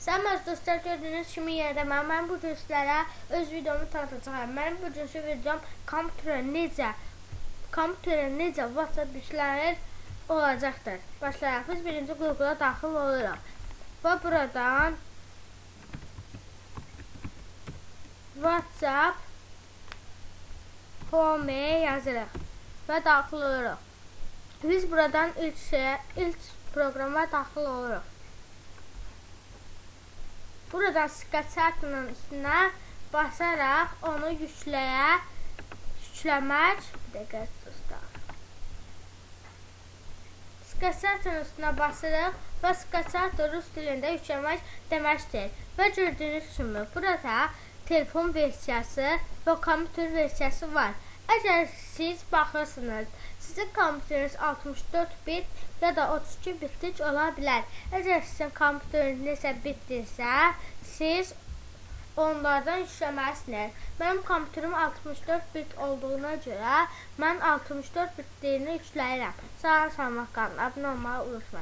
Sən öz dostlar gördüyünüz kimi yerdə mən bu gün sizlərə öz videomu tanıtacağım. Mənim bugünkü videom kompüterə necə WhatsApp yüklənir olacaqdır. Başlayaq. Biz birinci Google-a daxil oluruq. Və buradan WhatsApp Home yazırıq və daxil oluruq. Biz buradan ilk proqrama daxil oluruq. Buradan skçatının üstünə basaraq onu yükləmək. Skçatının üstünə basırıq və skçatı rus dilində yükləmək deməkdir. Və gördüyünüz kimi burada telefon versiyası və kompüter versiyası var. Əgər siz baxırsınız, sizin kompüteriniz 64 bit ya da 32 bitlik ola bilər. Əgər sizin kompüteriniz nəsə bitdirsə, siz onlardan yükləməlisiniz. Mənim kompüterim 64 bit olduğuna görə mən 64 bitliyini yükləyirəm. Sağ olun, abunə olmağı unutmayın.